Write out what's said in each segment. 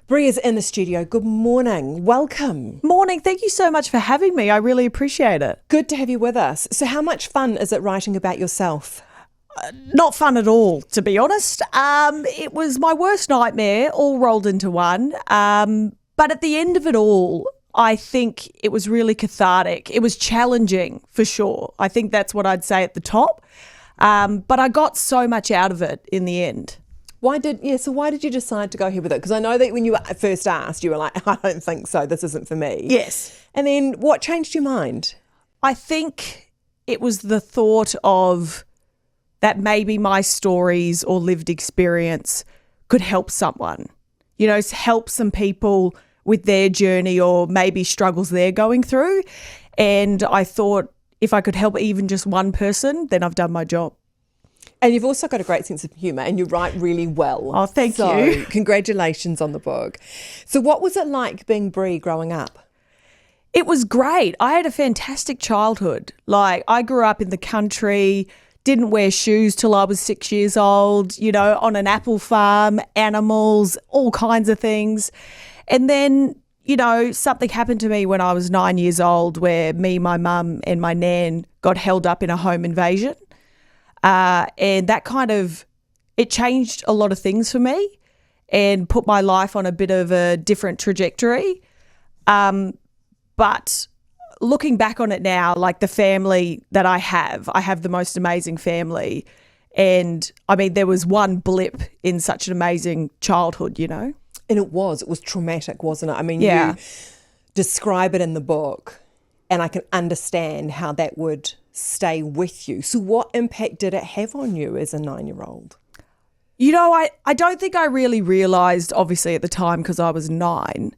Bree is in the studio. Good morning. Welcome. Morning. Thank you so much for having me. I really appreciate it. Good to have you with us. So how much fun is it writing about yourself? Not fun at all, to be honest. It was my worst nightmare, all rolled into one. But at the end of it all, I think it was really cathartic. It was challenging, for sure. I think that's what I'd say at the top. But I got so much out of it in the end. So why did you decide to go ahead with it? Because I know that when you were first asked, you were like, I don't think so, this isn't for me. Yes. And then what changed your mind? I think it was the thought of that maybe my stories or lived experience could help someone, help some people with their journey or maybe struggles they're going through. And I thought if I could help even just one person, then I've done my job. And you've also got a great sense of humour and you write really well. Oh, thank you. Congratulations on the book. So what was it like being Bree growing up? It was great. I had a fantastic childhood. I grew up in the country, didn't wear shoes till I was 6 years old, on an apple farm, animals, all kinds of things. And then, something happened to me when I was 9 years old where me, my mum and my nan got held up in a home invasion. And that it changed a lot of things for me and put my life on a bit of a different trajectory. But looking back on it now, the family that I have the most amazing family. And there was one blip in such an amazing childhood, And it was traumatic, wasn't it? Yeah. You describe it in the book and I can understand how that would stay with you. So what impact did it have on you as a 9-year-old? I don't think I really realised, obviously, at the time because I was 9.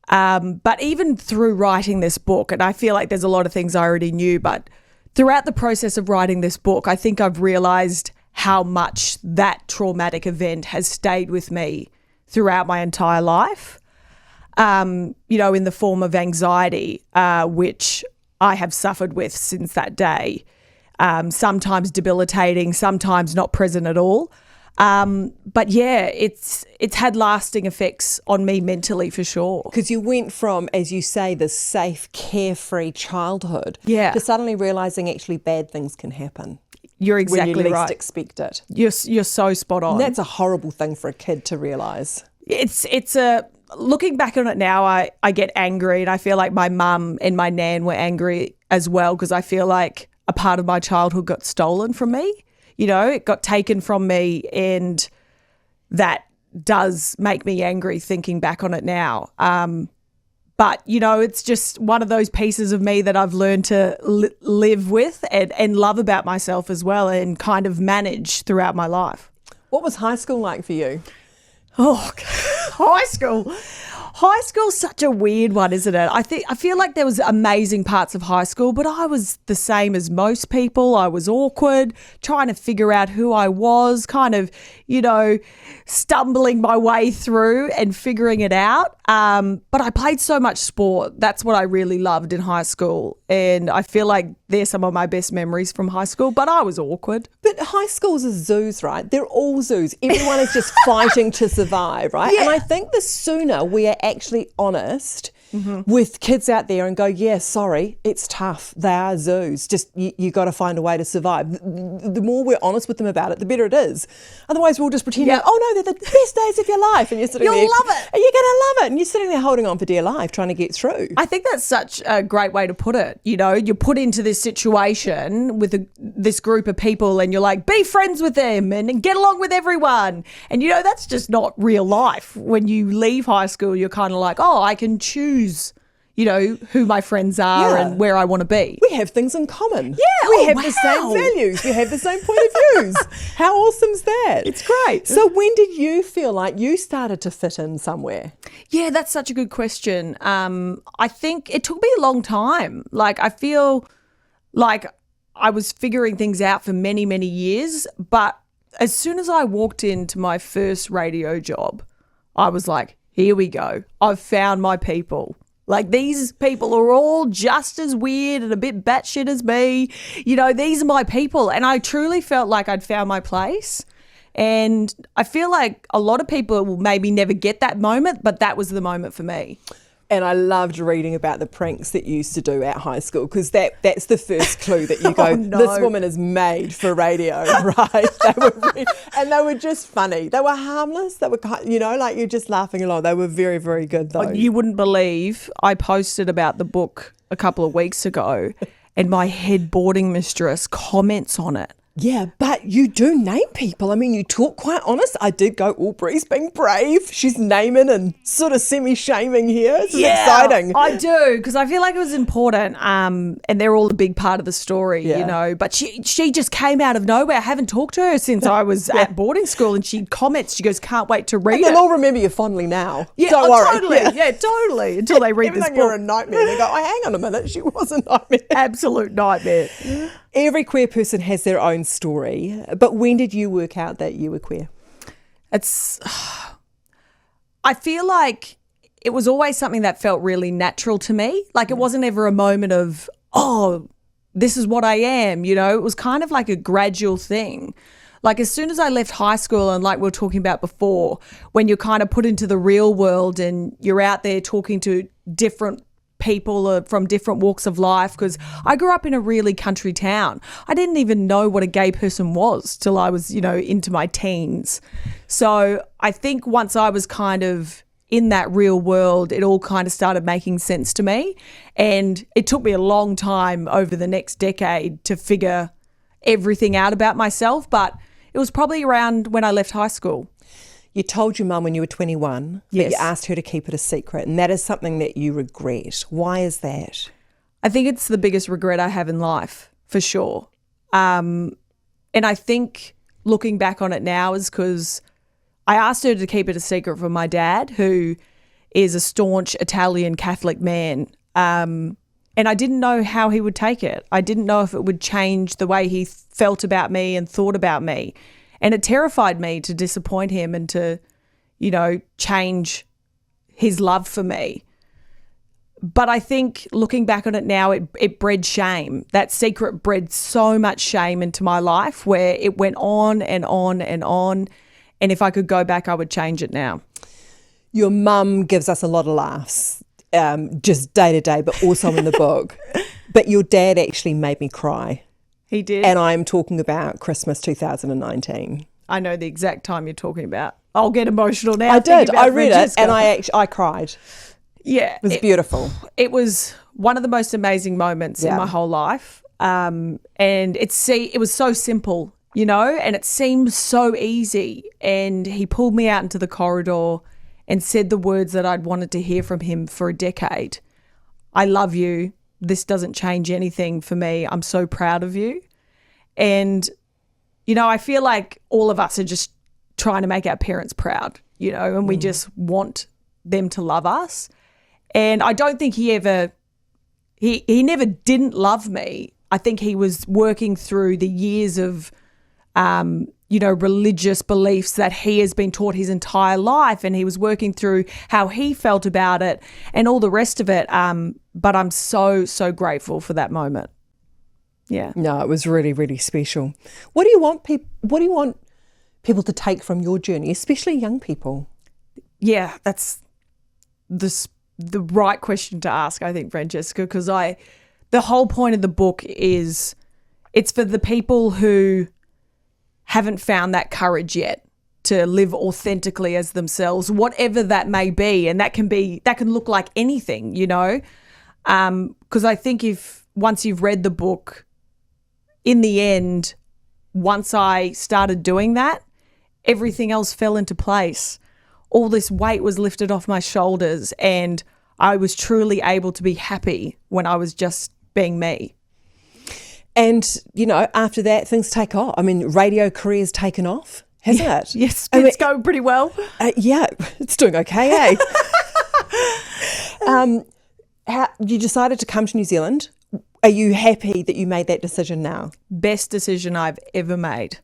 But even through writing this book, and I feel like there's a lot of things I already knew, but throughout the process of writing this book, I think I've realised how much that traumatic event has stayed with me throughout my entire life, in the form of anxiety, which I have suffered with since that day, sometimes debilitating, sometimes not present at all. But yeah, it's had lasting effects on me mentally for sure. Because you went from, as you say, this safe, carefree childhood to suddenly realising actually bad things can happen. You're exactly right. When you least expect it. You're so spot on. And that's a horrible thing for a kid to realise. Looking back on it now, I get angry and I feel like my mum and my nan were angry as well because I feel like a part of my childhood got stolen from me. It got taken from me and that does make me angry thinking back on it now. But, it's just one of those pieces of me that I've learned to live with and love about myself as well and kind of manage throughout my life. What was high school like for you? Oh, high school. High school's such a weird one, isn't it? I feel like there was amazing parts of high school, but I was the same as most people. I was awkward, trying to figure out who I was, kind of, stumbling my way through and figuring it out. But I played so much sport. That's what I really loved in high school. And I feel like they're some of my best memories from high school, but I was awkward. But high schools are zoos, right? They're all zoos. Everyone is just fighting to survive, right? Yeah. And I think the sooner we are actually honest with kids out there and go, yeah, sorry, it's tough. They are zoos. Just you got to find a way to survive. The more we're honest with them about it, the better it is. Otherwise, we'll just pretend, oh no, they're the best days of your life. And you're sitting there. You'll love it. And you're going to love it. And you're sitting there holding on for dear life, trying to get through. I think that's such a great way to put it. You're put into this situation with this group of people and you're like, be friends with them and get along with everyone. And, that's just not real life. When you leave high school, you're kind of like, oh, I can choose, who my friends are and where I want to be. We have things in common. Yeah. We have the same values. We have the same point of views. How awesome's that? It's great. So when did you feel like you started to fit in somewhere? Yeah, that's such a good question. I think it took me a long time. I feel like I was figuring things out for many, many years. But as soon as I walked into my first radio job, I was like, here we go. I've found my people. These people are all just as weird and a bit batshit as me. These are my people. And I truly felt like I'd found my place. And I feel like a lot of people will maybe never get that moment, but that was the moment for me. And I loved reading about the pranks that you used to do at high school, because that's the first clue that you go, this woman is made for radio, right? They were just funny. They were harmless. They were, like you're just laughing along. They were very, very good though. You wouldn't believe, I posted about the book a couple of weeks ago and my head boarding mistress comments on it. Yeah, but you do name people. I mean, you talk quite honest. I did go, Bree's being brave. She's naming and sort of semi-shaming here. It's exciting. I do, because I feel like it was important, and they're all a big part of the story, But she just came out of nowhere. I haven't talked to her since I was at boarding school, and she comments, she goes, can't wait to read it. They'll all remember you fondly now. Yeah, don't worry. Totally. Yeah, totally, until they read this book. You're a nightmare. They go, hang on a minute, she was a nightmare. Absolute nightmare. Every queer person has their own story, but when did you work out that you were queer? I feel like it was always something that felt really natural to me. Like it wasn't ever a moment of, this is what I am, It was kind of like a gradual thing. Like as soon as I left high school, and like we were talking about before, when you're kind of put into the real world and you're out there talking to different people from different walks of life, because I grew up in a really country town. I didn't even know what a gay person was till I was, into my teens. So I think once I was kind of in that real world, it all kind of started making sense to me. And it took me a long time over the next decade to figure everything out about myself. But it was probably around when I left high school. You told your mum when you were 21 that you asked her to keep it a secret, and that is something that you regret. Why is that? I think it's the biggest regret I have in life, for sure. And I think looking back on it now is because I asked her to keep it a secret from my dad, who is a staunch Italian Catholic man. And I didn't know how he would take it. I didn't know if it would change the way he felt about me and thought about me. And it terrified me to disappoint him and to, change his love for me. But I think looking back on it now, it bred shame. That secret bred so much shame into my life, where it went on and on and on. And if I could go back, I would change it now. Your mum gives us a lot of laughs, just day to day, but also in the book. But your dad actually made me cry. He did. And I'm talking about Christmas 2019. I know the exact time you're talking about. I'll get emotional now. I did. I read it and I cried. Yeah. It was beautiful. It was one of the most amazing moments in my whole life. And it was so simple, and it seemed so easy. And he pulled me out into the corridor and said the words that I'd wanted to hear from him for a decade. I love you. This doesn't change anything for me. I'm so proud of you. And, I feel like all of us are just trying to make our parents proud, and we just want them to love us. And I don't think he never didn't love me. I think he was working through the years of, religious beliefs that he has been taught his entire life, and he was working through how he felt about it and all the rest of it. But I'm so, so grateful for that moment. Yeah. No, it was really, really special. What do you want people to take from your journey, especially young people? Yeah, that's the right question to ask, I think, Francesca, because the whole point of the book is it's for the people who haven't found that courage yet to live authentically as themselves, whatever that may be. And that can look like anything, because I think once you've read the book, in the end, once I started doing that, everything else fell into place. All this weight was lifted off my shoulders, and I was truly able to be happy when I was just being me. And, after that, things take off. I mean, radio career's taken off, hasn't it? Yes, it's going pretty well. Yeah, it's doing okay, eh? You decided to come to New Zealand. Are you happy that you made that decision now? Best decision I've ever made.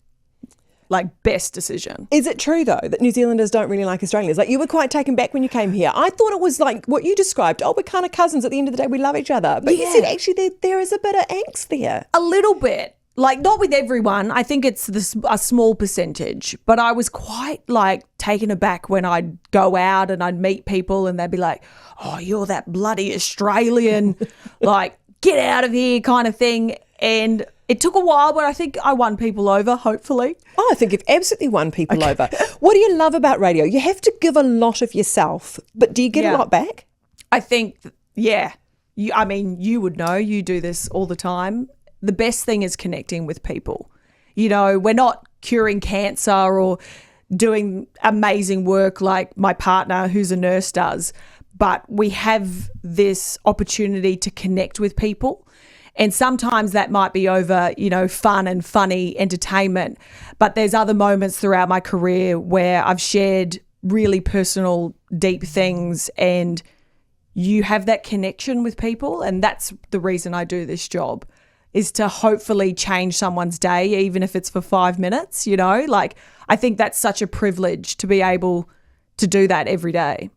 Like, best decision. Is it true, though, that New Zealanders don't really like Australians? Like, you were quite taken back when you came here. I thought it was like what you described. Oh, we're kind of cousins. At the end of the day, we love each other. But you said actually there is a bit of angst there. A little bit. like, not with everyone. I think it's a small percentage, but I was quite like taken aback when I'd go out and I'd meet people and they'd be like, oh, you're that bloody Australian, like, get out of here kind of thing. And it took a while, but I think I won people over, hopefully. Oh, I think you've absolutely won people over. What do you love about radio? You have to give a lot of yourself, but do you get a lot back? I think, yeah. You would know. You do this all the time. The best thing is connecting with people. You know, we're not curing cancer or doing amazing work like my partner who's a nurse does, but we have this opportunity to connect with people. And sometimes that might be over, you know, fun and funny entertainment. But there's other moments throughout my career where I've shared really personal, deep things, and you have that connection with people. And that's the reason I do this job, is to hopefully change someone's day, even if it's for 5 minutes, you know. Like, I think that's such a privilege to be able to do that every day.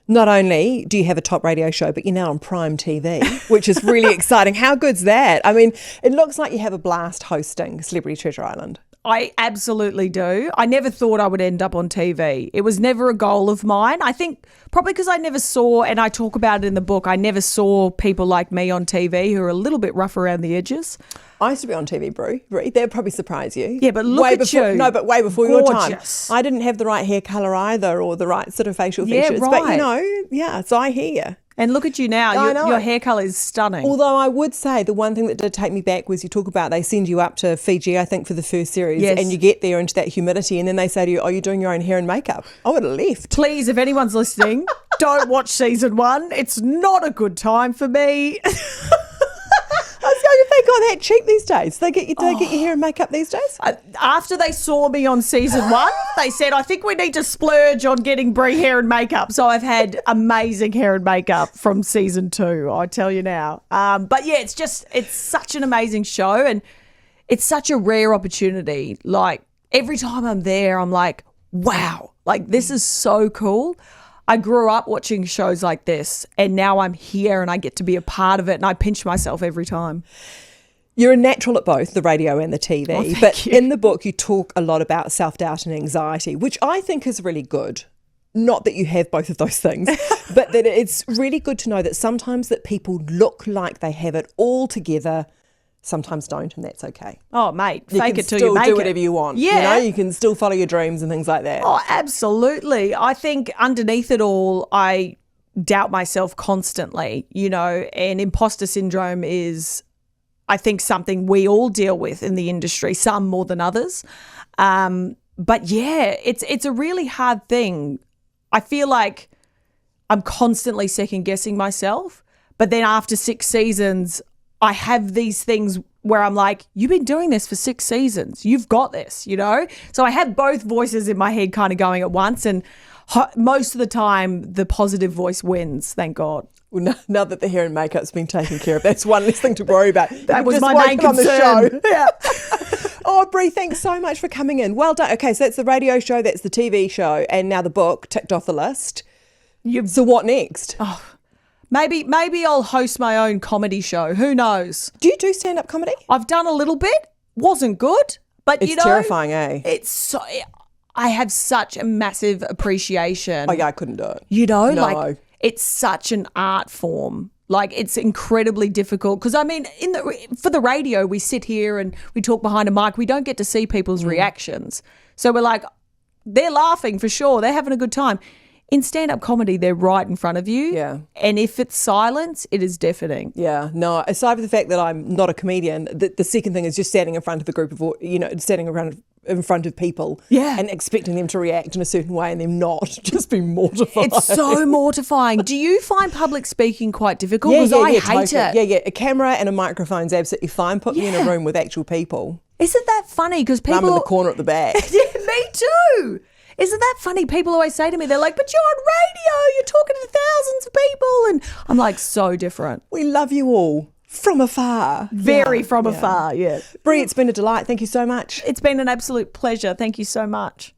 Not only do you have a top radio show, but you're now on Prime TV, which is really exciting. How good's that? I mean, it looks like you have a blast hosting Celebrity Treasure Island. I absolutely do. I never thought I would end up on TV. It was never a goal of mine. I think probably because I never saw, and I talk about it in the book, I never saw people like me on TV who are a little bit rough around the edges. I used to be on TV, Bree. That'd probably surprise you. Yeah, but look at you. No, but way before your time. Gorgeous. I didn't have the right hair colour either, or the right sort of facial features. Right. But, you know, yeah, so I hear you. And look at you now. Your hair colour is stunning. Although I would say the one thing that did take me back was you talk about they send you up to Fiji, I think, for the first series, and you get there into that humidity, and then they say to you, oh, you're doing your own hair and makeup. I would have left. Please, if anyone's listening, don't watch season 1. It's not a good time for me. I was going, if they got that cheap these days, they get your hair and makeup these days? After they saw me on season 1, they said, I think we need to splurge on getting Bree hair and makeup. So I've had amazing hair and makeup from season 2, I tell you now. But yeah, it's such an amazing show, and it's such a rare opportunity. Like, every time I'm there, I'm like, wow, like, this is so cool. I grew up watching shows like this, and now I'm here and I get to be a part of it, and I pinch myself every time. You're a natural at both the radio and the TV, but in the book you talk a lot about self-doubt and anxiety, which I think is really good. Not that you have both of those things, but that it's really good to know that sometimes that people look like they have it all together, sometimes don't, and that's okay. Oh, mate, fake it till you make it. You can still do whatever you want. Yeah. You know, you can still follow your dreams and things like that. Oh, absolutely. I think underneath it all, I doubt myself constantly, you know, and imposter syndrome is, I think, something we all deal with in the industry, some more than others. But yeah, it's a really hard thing. I feel like I'm constantly second guessing myself, but then after 6 seasons, I have these things where I'm like, you've been doing this for 6 seasons. You've got this, you know? So I have both voices in my head kind of going at once, and most of the time the positive voice wins, thank God. Well, now that the hair and makeup's been taken care of, that's one less thing to worry about. That was my main concern. The show. Yeah. Oh, Bree, thanks so much for coming in. Well done. Okay, so that's the radio show, that's the TV show, and now the book ticked off the list. So what next? Oh, maybe I'll host my own comedy show. Who knows? Do you do stand-up comedy? I've done a little bit. Wasn't good, but it's terrifying, eh? It's so. I have such a massive appreciation. Oh yeah, I couldn't do it. You know, no. like, it's such an art form. Like, it's incredibly difficult because, I mean, for the radio, we sit here and we talk behind a mic. We don't get to see people's reactions. So we're like, they're laughing for sure. They're having a good time. In stand-up comedy, they're right in front of you. Yeah. And if it's silence, it is deafening. Yeah. No, aside from the fact that I'm not a comedian, the second thing is just standing in front of a group of, you know, standing around in front of people and expecting them to react in a certain way and them not, just be mortified. It's so mortifying. Do you find public speaking quite difficult? Because I hate it. Yeah. A camera and a microphone's absolutely fine. Put me in a room with actual people. Isn't that funny? Because people... I'm in the corner at the back. Yeah, me too. Isn't that funny? People always say to me, they're like, but you're on radio, you're talking to thousands of people. And I'm like, so different. We love you all. From afar. Very from afar, yeah. Bree, it's been a delight. Thank you so much. It's been an absolute pleasure. Thank you so much.